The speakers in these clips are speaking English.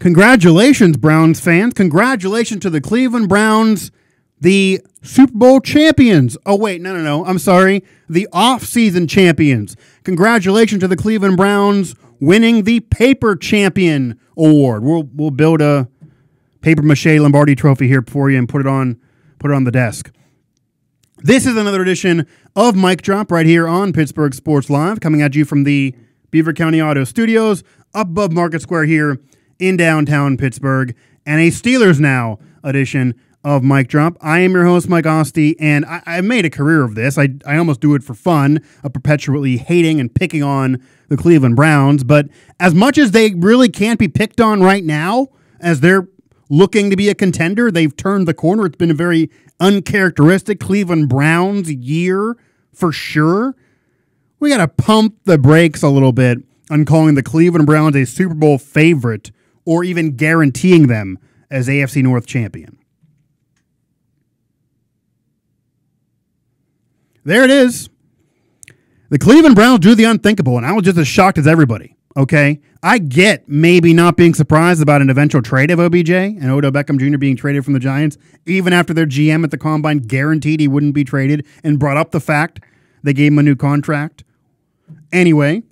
Congratulations, Browns fans. Congratulations to the Cleveland Browns, the Super Bowl champions. Oh, wait, no. I'm sorry. The off-season champions. Congratulations to the Cleveland Browns winning the Paper Champion Award. We'll build a papier-mâché Lombardi trophy here for you and put it on the desk. This is another edition of Mic Drop right here on Pittsburgh Sports Live, coming at you from the Beaver County Auto Studios up above Market Square here in downtown Pittsburgh, and a Steelers Now edition of Mic Drop. I am your host, Mike Asti, and I made a career of this. I almost do it for fun, of perpetually hating and picking on the Cleveland Browns, but as much as they really can't be picked on right now, as they're looking to be a contender, they've turned the corner. It's been a very uncharacteristic Cleveland Browns year for sure. We got to pump the brakes a little bit on calling the Cleveland Browns a Super Bowl favorite or even guaranteeing them as AFC North champion. There it is. The Cleveland Browns do the unthinkable, and I was just as shocked as everybody, okay? I get maybe not being surprised about an eventual trade of OBJ and Odell Beckham Jr. being traded from the Giants, even after their GM at the Combine guaranteed he wouldn't be traded and brought up the fact they gave him a new contract. Anyway,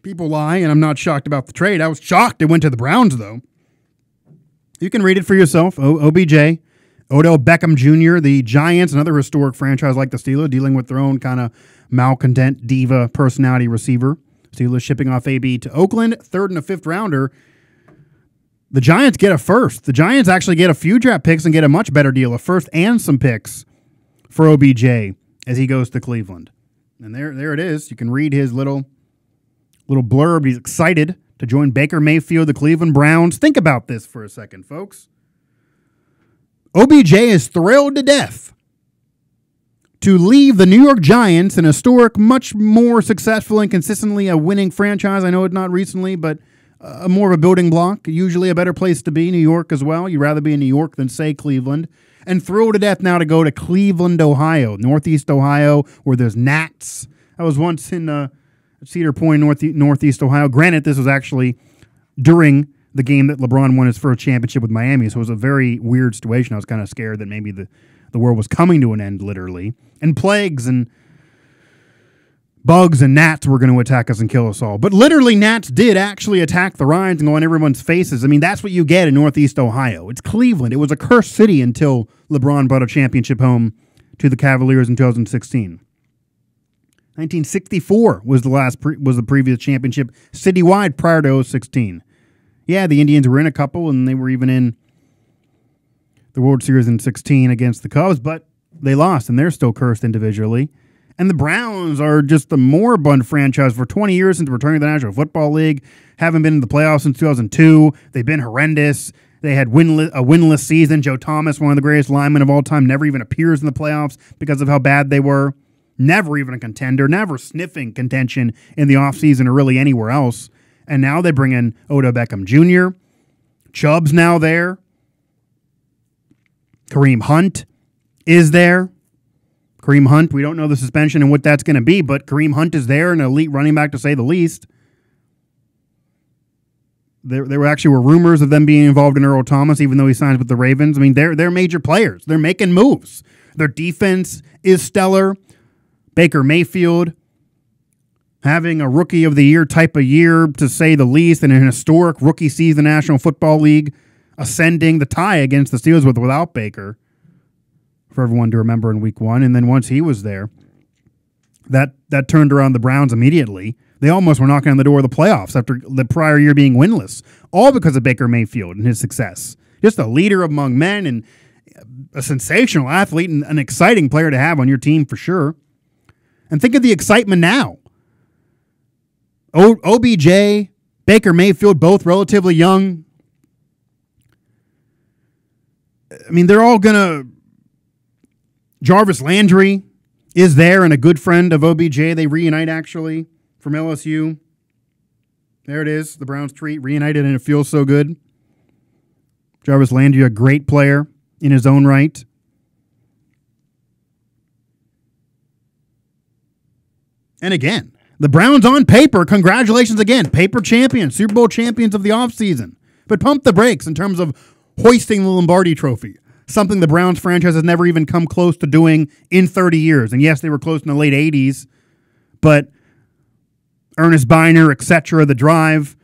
people lie, and I'm not shocked about the trade. I was shocked it went to the Browns, though. You can read it for yourself. OBJ, Odell Beckham Jr., the Giants, another historic franchise like the Steelers, dealing with their own kind of malcontent diva personality receiver. Steelers shipping off AB to Oakland, third and a fifth rounder. The Giants get a first. The Giants actually get a few draft picks and get a much better deal, a first and some picks for OBJ as he goes to Cleveland. And there it is. You can read his little blurb. He's excited to join Baker Mayfield, the Cleveland Browns. Think about this for a second, folks. OBJ is thrilled to death to leave the New York Giants, an historic, much more successful and consistently a winning franchise. I know it's not recently, but more of a building block, usually a better place to be, New York as well. You'd rather be in New York than, say, Cleveland. And thrilled to death now to go to Cleveland, Ohio, Northeast Ohio, where there's gnats. I was once in Cedar Point, Northeast Ohio. Granted, this was actually during the game that LeBron won his first championship with Miami, so it was a very weird situation. I was kind of scared that maybe the world was coming to an end, literally. And plagues and bugs and gnats were going to attack us and kill us all. But literally, gnats did actually attack the rides and go on everyone's faces. I mean, that's what you get in Northeast Ohio. It's Cleveland. It was a cursed city until LeBron brought a championship home to the Cavaliers in 2016. 1964 was the previous championship citywide prior to 2016. Yeah, the Indians were in a couple, and they were even in the World Series in 2016 against the Cubs, but they lost, and they're still cursed individually. And the Browns are just a moribund franchise for 20 years since returning to the National Football League. Haven't been in the playoffs since 2002. They've been horrendous. They had a winless season. Joe Thomas, one of the greatest linemen of all time, never even appears in the playoffs because of how bad they were. Never even a contender. Never sniffing contention in the offseason or really anywhere else. And now they bring in Odell Beckham Jr. Chubb's now there. Kareem Hunt is there. Kareem Hunt, we don't know the suspension and what that's going to be, but Kareem Hunt is there, an elite running back to say the least. There were rumors of them being involved in Earl Thomas, even though he signs with the Ravens. I mean, they're major players. They're making moves. Their defense is stellar. Baker Mayfield having a rookie of the year type of year, to say the least, and an historic rookie season National Football League, ascending the tie against the Steelers without Baker, for everyone to remember in week one. And then once he was there, that turned around the Browns immediately. They almost were knocking on the door of the playoffs after the prior year being winless, all because of Baker Mayfield and his success. Just a leader among men and a sensational athlete and an exciting player to have on your team for sure. And think of the excitement now. OBJ, Baker Mayfield, both relatively young. I mean, they're all going to... Jarvis Landry is there and a good friend of OBJ. They reunite, actually, from LSU. There it is, the Browns treat, reunited, and it feels so good. Jarvis Landry, a great player in his own right. And again, the Browns on paper, congratulations again. Paper champions, Super Bowl champions of the offseason. but pump the brakes in terms of hoisting the Lombardi Trophy, something the Browns franchise has never even come close to doing in 30 years. And yes, they were close in the late 80s, but Ernest Biner, etc., the drive,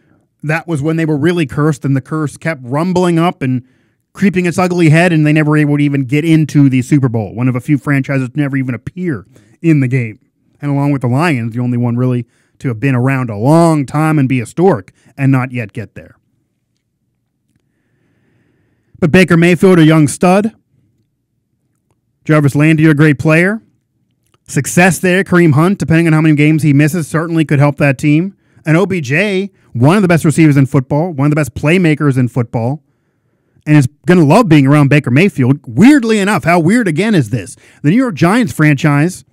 that was when they were really cursed, and the curse kept rumbling up and creeping its ugly head, and they never able to even get into the Super Bowl. One of a few franchises to never even appear in the game. And along with the Lions, the only one really to have been around a long time and be historic and not yet get there. But Baker Mayfield, a young stud. Jarvis Landry, a great player. Success there. Kareem Hunt, depending on how many games he misses, certainly could help that team. And OBJ, one of the best receivers in football, one of the best playmakers in football, and is going to love being around Baker Mayfield. Weirdly enough, how weird again is this? The New York Giants franchise,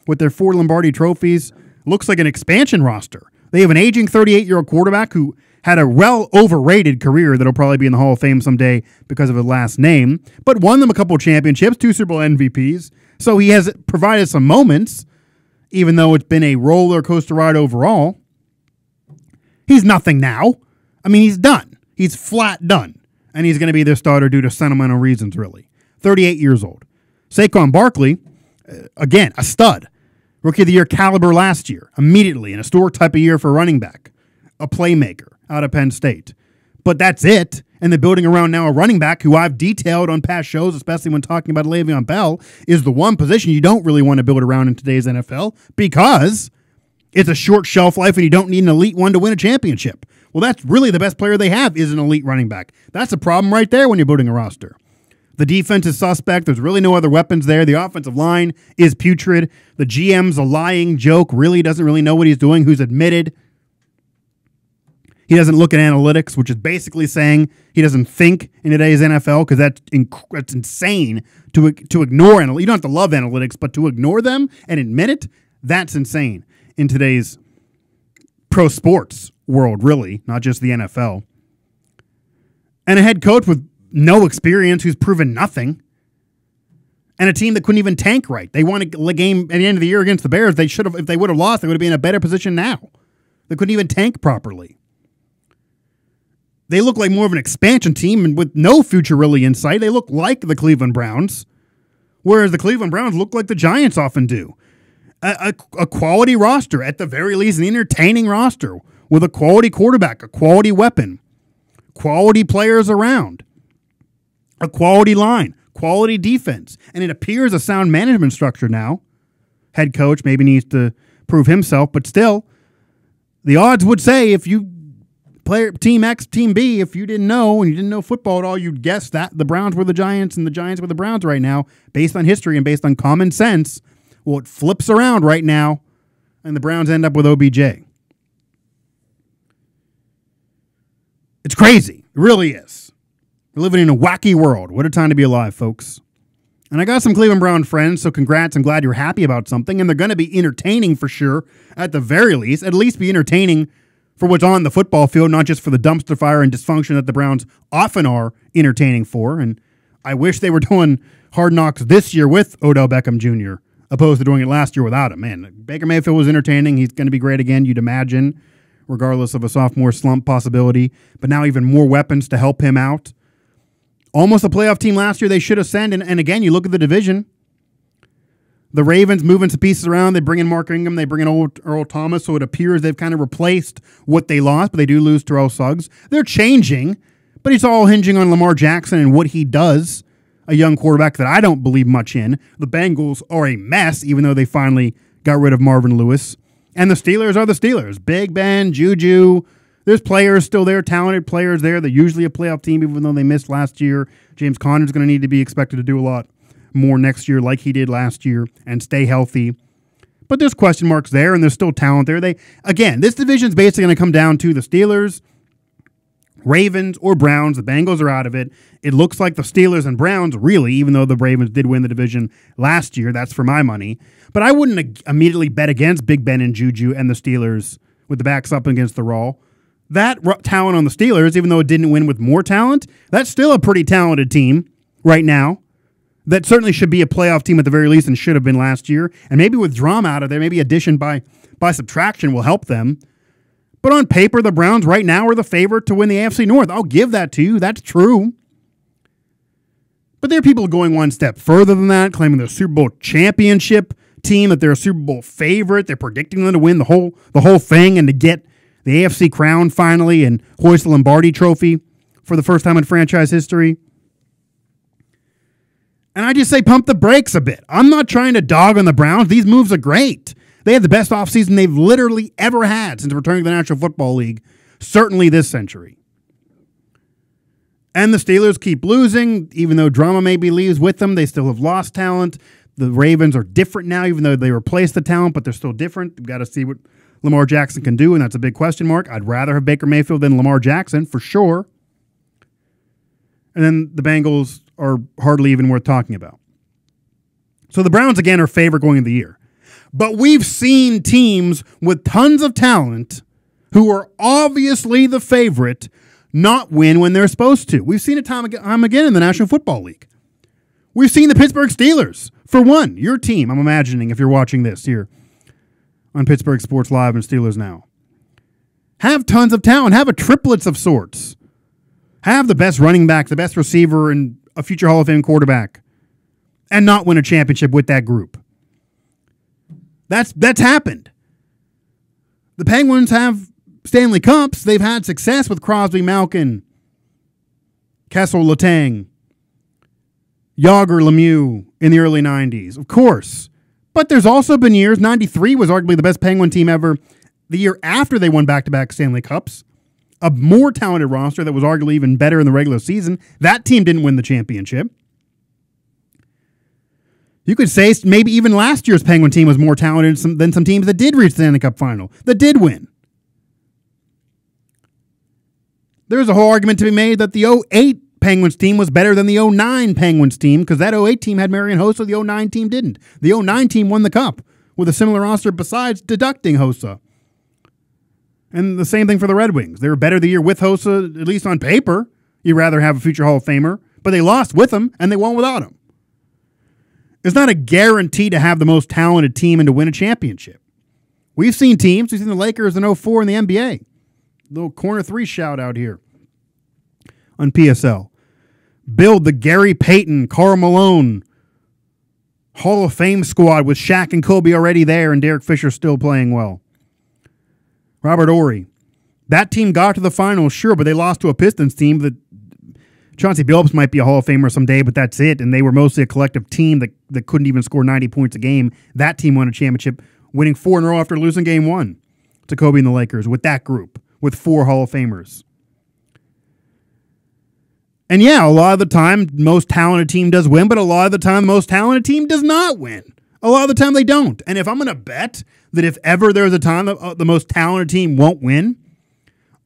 with their 4 Lombardi trophies, looks like an expansion roster. They have an aging 38-year-old quarterback who had a well overrated career that'll probably be in the Hall of Fame someday because of his last name, but won them a couple of championships, 2 Super Bowl MVPs. So he has provided some moments, even though it's been a roller coaster ride overall. He's nothing now. I mean, he's done. He's flat done. And he's going to be their starter due to sentimental reasons, really. 38 years old. Saquon Barkley, again, a stud. Rookie of the Year caliber last year, immediately, an historic type of year for a running back. A playmaker out of Penn State. But that's it. And they're building around now a running back who I've detailed on past shows, especially when talking about Le'Veon Bell, is the one position you don't really want to build around in today's NFL because it's a short shelf life and you don't need an elite one to win a championship. Well, that's really the best player they have is an elite running back. That's a problem right there when you're building a roster. The defense is suspect. There's really no other weapons there. The offensive line is putrid. The GM's a lying joke, really doesn't really know what he's doing, who's admitted. He doesn't look at analytics, which is basically saying he doesn't think in today's NFL because that's insane to ignore analytics. You don't have to love analytics, but to ignore them and admit it, that's insane in today's pro sports world, really, not just the NFL. And a head coach with no experience who's proven nothing. And a team that couldn't even tank right. They won a game at the end of the year against the Bears. They should have, if they would have lost, they would have been in a better position now. They couldn't even tank properly. They look like more of an expansion team and with no future really in sight. They look like the Cleveland Browns, whereas the Cleveland Browns look like the Giants often do. A quality roster, at the very least, an entertaining roster with a quality quarterback, a quality weapon, quality players around, a quality line, quality defense. And it appears a sound management structure now. Head coach maybe needs to prove himself, but still, the odds would say if you player Team X, Team B, if you didn't know and you didn't know football at all, you'd guess that the Browns were the Giants and the Giants were the Browns right now, based on history and based on common sense. Well, it flips around right now, and the Browns end up with OBJ. It's crazy. It really is. We're living in a wacky world. What a time to be alive, folks. And I got some Cleveland Brown friends, so congrats. I'm glad you're happy about something, and they're going to be entertaining for sure, at the very least. At least be entertaining for what's on the football field, not just for the dumpster fire and dysfunction that the Browns often are entertaining for. And I wish they were doing Hard Knocks this year with Odell Beckham Jr., opposed to doing it last year without him. Man, Baker Mayfield was entertaining. He's going to be great again, you'd imagine, regardless of a sophomore slump possibility. But now even more weapons to help him out. Almost a playoff team last year they should ascend. And again, you look at the division. The Ravens moving some pieces around. They bring in Mark Ingram. They bring in Earl Thomas. So it appears they've kind of replaced what they lost, but they do lose Terrell Suggs. They're changing, but it's all hinging on Lamar Jackson and what he does, a young quarterback that I don't believe much in. The Bengals are a mess, even though they finally got rid of Marvin Lewis. And the Steelers are the Steelers. Big Ben, Juju. There's players still there, talented players there. They're usually a playoff team, even though they missed last year. James Conner's going to need to be expected to do a lot more next year like he did last year and stay healthy. But there's question marks there, and there's still talent there. Again, this division's basically going to come down to the Steelers, Ravens, or Browns. The Bengals are out of it. It looks like the Steelers and Browns, really, even though the Ravens did win the division last year. That's for my money. But I wouldn't immediately bet against Big Ben and Juju and the Steelers with the backs up against the wall. That talent on the Steelers, even though it didn't win with more talent, that's still a pretty talented team right now. That certainly should be a playoff team at the very least and should have been last year. And maybe with drama out of there, maybe addition by subtraction will help them. But on paper, the Browns right now are the favorite to win the AFC North. I'll give that to you. That's true. But there are people going one step further than that, claiming they're a Super Bowl championship team, that they're a Super Bowl favorite. They're predicting them to win the whole thing and to get the AFC crown finally and hoist the Lombardi trophy for the first time in franchise history. And I just say pump the brakes a bit. I'm not trying to dog on the Browns. These moves are great. They had the best offseason they've literally ever had since returning to the National Football League, certainly this century. And the Steelers keep losing, even though drama maybe leaves with them. They still have lost talent. The Ravens are different now, even though they replaced the talent, but they're still different. We've got to see what Lamar Jackson can do, and that's a big question mark. I'd rather have Baker Mayfield than Lamar Jackson, for sure. And then the Bengals are hardly even worth talking about. So the Browns, again, are favored going into the year. But we've seen teams with tons of talent who are obviously the favorite not win when they're supposed to. We've seen it time again in the National Football League. We've seen the Pittsburgh Steelers, for one, your team, I'm imagining, if you're watching this here on Pittsburgh Sports Live and Steelers Now. Have tons of talent. Have a triplets of sorts. Have the best running back, the best receiver, and a future Hall of Fame quarterback, and not win a championship with that group. That's happened. The Penguins have Stanley Cups. They've had success with Crosby, Malkin, Kessel, Letang, Yager, Lemieux in the early 90s, of course. But there's also been years, 93 was arguably the best Penguin team ever, the year after they won back-to-back Stanley Cups. A more talented roster that was arguably even better in the regular season. That team didn't win the championship. You could say maybe even last year's Penguin team was more talented than some teams that did reach the Stanley Cup final, that did win. There's a whole argument to be made that the 2008 Penguins team was better than the 2009 Penguins team because that 2008 team had Marian Hossa, the 2009 team didn't. The 2009 team won the Cup with a similar roster besides deducting Hossa. And the same thing for the Red Wings. They were better the year with Hossa, at least on paper. You'd rather have a future Hall of Famer, but they lost with him and they won without him. It's not a guarantee to have the most talented team and to win a championship. We've seen teams. We've seen the Lakers in 2004 in the NBA. Little corner three shout out here on PSL. Build the Gary Payton, Karl Malone Hall of Fame squad with Shaq and Kobe already there and Derek Fisher still playing well. Robert Horry. That team got to the finals, sure, but they lost to a Pistons team that Chauncey Billups might be a Hall of Famer someday, but that's it. And they were mostly a collective team that couldn't even score 90 points a game. That team won a championship, winning 4 in a row after losing game 1 to Kobe and the Lakers with that group, with 4 Hall of Famers. And yeah, a lot of the time, most talented team does win, but a lot of the time, the most talented team does not win. A lot of the time, they don't. And if I'm going to bet that if ever there's a time that the most talented team won't win,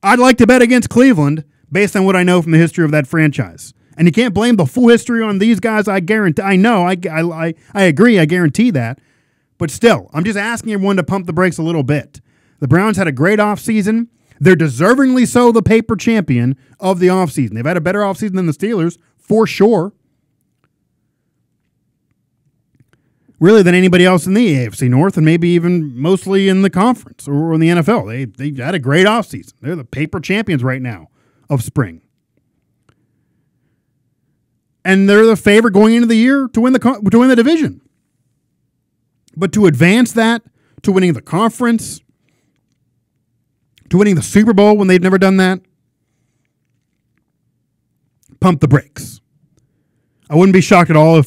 I'd like to bet against Cleveland based on what I know from the history of that franchise. And you can't blame the full history on these guys, I guarantee. I know, I agree, I guarantee that. But still, I'm just asking everyone to pump the brakes a little bit. The Browns had a great offseason. They're deservingly so the paper champion of the offseason. They've had a better offseason than the Steelers, for sure. Really than anybody else in the AFC North and maybe even mostly in the conference or in the NFL. They've had a great offseason. They're the paper champions right now of spring. And they're the favorite going into the year to win the division. But to advance that, to winning the conference, to winning the Super Bowl when they've never done that, pump the brakes. I wouldn't be shocked at all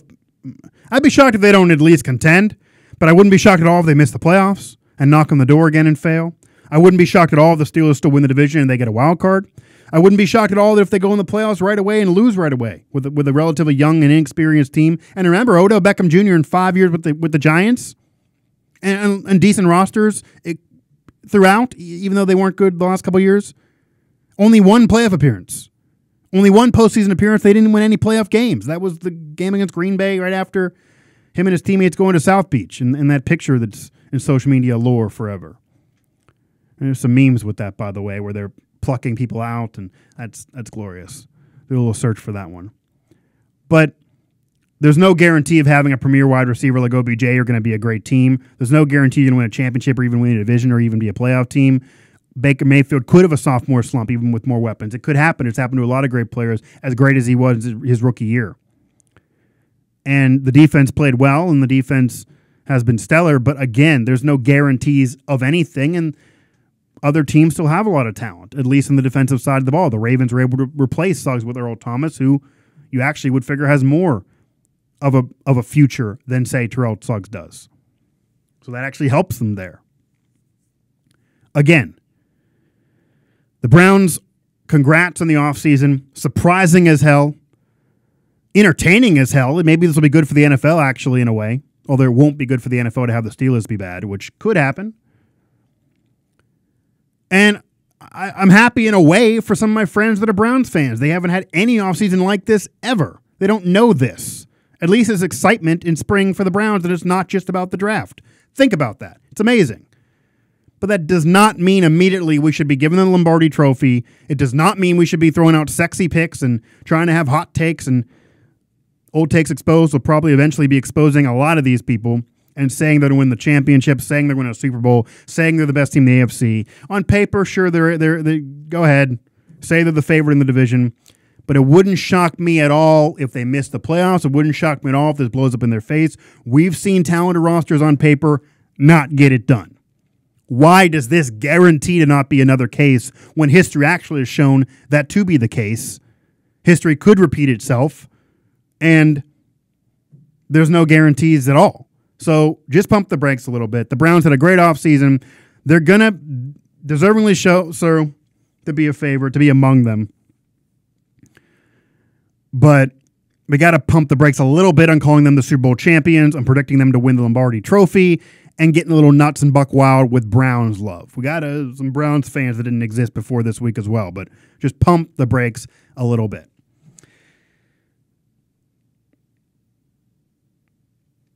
I'd be shocked if they don't at least contend, but I wouldn't be shocked at all if they miss the playoffs and knock on the door again and fail. I wouldn't be shocked at all if the Steelers still win the division and they get a wild card. I wouldn't be shocked at all if they go in the playoffs right away and lose right away with a relatively young and inexperienced team. And remember, Odell Beckham Jr. in 5 years with the Giants and decent rosters throughout, even though they weren't good the last couple of years. Only 1 playoff appearance. Only 1 postseason appearance. They didn't win any playoff games. That was the game against Green Bay right after him and his teammates going to South Beach in that picture that's in social media lore forever. And there's some memes with that, by the way, where they're plucking people out, and that's glorious. Do a little search for that one. But there's no guarantee of having a premier wide receiver like OBJ are going to be a great team. There's no guarantee you're going to win a championship or even win a division or even be a playoff team Baker Mayfield could have a sophomore slump even with more weapons. It could happen. It's happened to a lot of great players, as great as he was his rookie year. And the defense played well, and the defense has been stellar. But again, there's no guarantees of anything, and other teams still have a lot of talent, at least in the defensive side of the ball. The Ravens were able to replace Suggs with Earl Thomas, who you actually would figure has more of a future than, say, Terrell Suggs does. So that actually helps them there. Again, the Browns, congrats on the offseason. Surprising as hell. Entertaining as hell. Maybe this will be good for the NFL, actually, in a way. Although it won't be good for the NFL to have the Steelers be bad, which could happen. And I'm happy in a way for some of my friends that are Browns fans. They haven't had any offseason like this ever. They don't know this. At least there's excitement in spring for the Browns that it's not just about the draft. Think about that. It's amazing. But that does not mean immediately we should be giving them the Lombardi Trophy. It does not mean we should be throwing out sexy picks and trying to have hot takes, and Old Takes Exposed will probably eventually be exposing a lot of these people and saying they're going to win the championship, saying they're going to win a Super Bowl, saying they're the best team in the AFC. On paper, sure, they go ahead, say they're the favorite in the division, but it wouldn't shock me at all if they missed the playoffs. It wouldn't shock me at all if this blows up in their face. We've seen talented rosters on paper not get it done. Why does this guarantee to not be another case when history actually has shown that to be the case? History could repeat itself, and there's no guarantees at all. So just pump the brakes a little bit. The Browns had a great offseason. They're going to deservingly show to be a favorite, to be among them. But we got to pump the brakes a little bit on calling them the Super Bowl champions and predicting them to win the Lombardi Trophy and getting a little nuts and buck wild with Browns love. We got some Browns fans that didn't exist before this week as well, but just pump the brakes a little bit.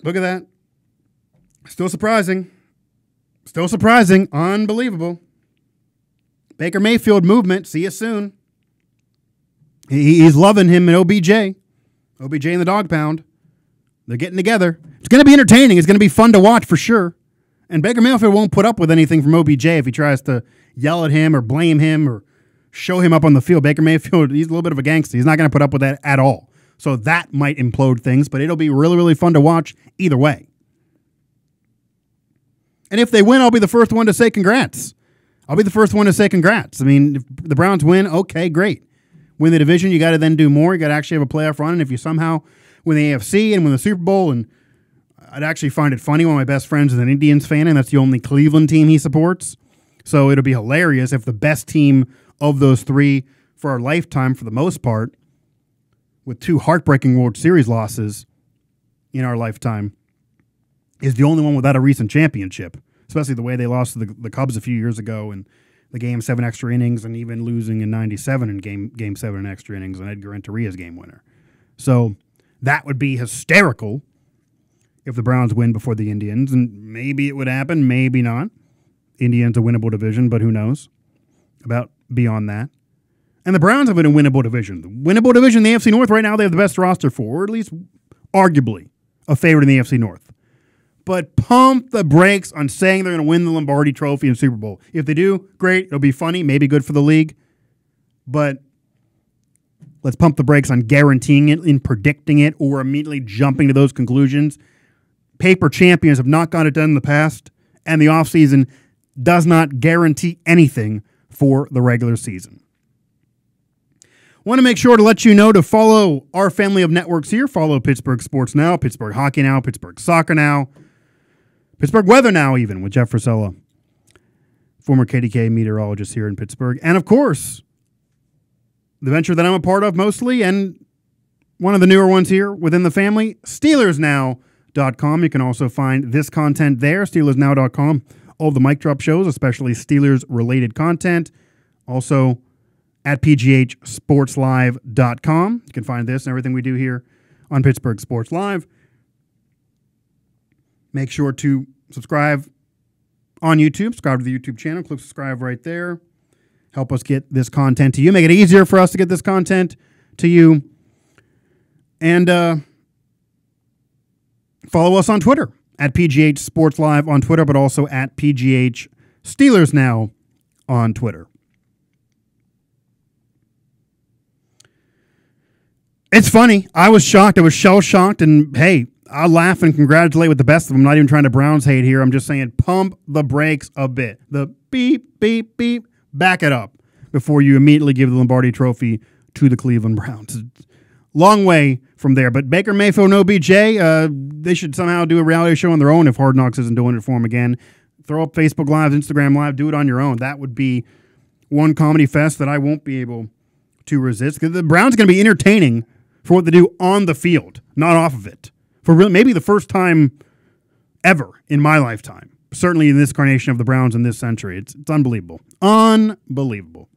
Look at that. Still surprising. Still surprising. Unbelievable. Baker Mayfield movement. See you soon. He's loving him and OBJ. OBJ and the dog pound. They're getting together. It's going to be entertaining. It's going to be fun to watch for sure. And Baker Mayfield won't put up with anything from OBJ if he tries to yell at him or blame him or show him up on the field. Baker Mayfield, he's a little bit of a gangster. He's not going to put up with that at all. So that might implode things, but it'll be really, really fun to watch either way. And if they win, I'll be the first one to say congrats. I mean, if the Browns win, okay, great. Win the division, you got to then do more. You got to actually have a playoff run. And if you somehow win the AFC and win the Super Bowl, and I'd actually find it funny. One of my best friends is an Indians fan, and that's the only Cleveland team he supports. So it'll be hilarious if the best team of those three for our lifetime, for the most part, with two heartbreaking World Series losses in our lifetime, is the only one without a recent championship, especially the way they lost to the Cubs a few years ago in the Game 7 extra innings, and even losing in 97 in Game 7 extra innings on Edgar Renteria's game winner. So that would be hysterical if the Browns win before the Indians, and maybe it would happen, maybe not. Indians a winnable division, but who knows about beyond that. And the Browns have a winnable division. The winnable division in the AFC North right now, they have the best roster for, or at least arguably a favorite in the AFC North. But pump the brakes on saying they're going to win the Lombardi Trophy and Super Bowl. If they do, great. It'll be funny, maybe good for the league. But let's pump the brakes on guaranteeing it, in predicting it, or immediately jumping to those conclusions. Paper champions have not got it done in the past, and the offseason does not guarantee anything for the regular season. Want to make sure to let you know to follow our family of networks here. Follow Pittsburgh Sports Now, Pittsburgh Hockey Now, Pittsburgh Soccer Now, Pittsburgh Weather Now even, with Jeff Frisella, former KDK meteorologist here in Pittsburgh. And, of course, the venture that I'm a part of mostly, and one of the newer ones here within the family, SteelersNow.com. You can also find this content there, SteelersNow.com. All the mic drop shows, especially Steelers-related content. Also, at PGHSportsLive.com. You can find this and everything we do here on Pittsburgh Sports Live. Make sure to subscribe on YouTube. Subscribe to the YouTube channel. Click subscribe right there. Help us get this content to you. Make it easier for us to get this content to you. And follow us on Twitter at PGH Sports Live on Twitter, but also at PGH Steelers Now on Twitter. It's funny. I was shocked. I was shell-shocked, and hey, I'll laugh and congratulate with the best of them. I'm not even trying to Browns hate here. I'm just saying pump the brakes a bit. The beep, beep, beep, back it up before you immediately give the Lombardi Trophy to the Cleveland Browns. Long way from there. But Baker Mayfield and OBJ, they should somehow do a reality show on their own if Hard Knocks isn't doing it for them again. Throw up Facebook Live, Instagram Live, do it on your own. That would be one comedy fest that I won't be able to resist. Because the Browns are going to be entertaining for what they do on the field, not off of it. For really, maybe the first time ever in my lifetime. Certainly in this incarnation of the Browns in this century. It's unbelievable. Unbelievable.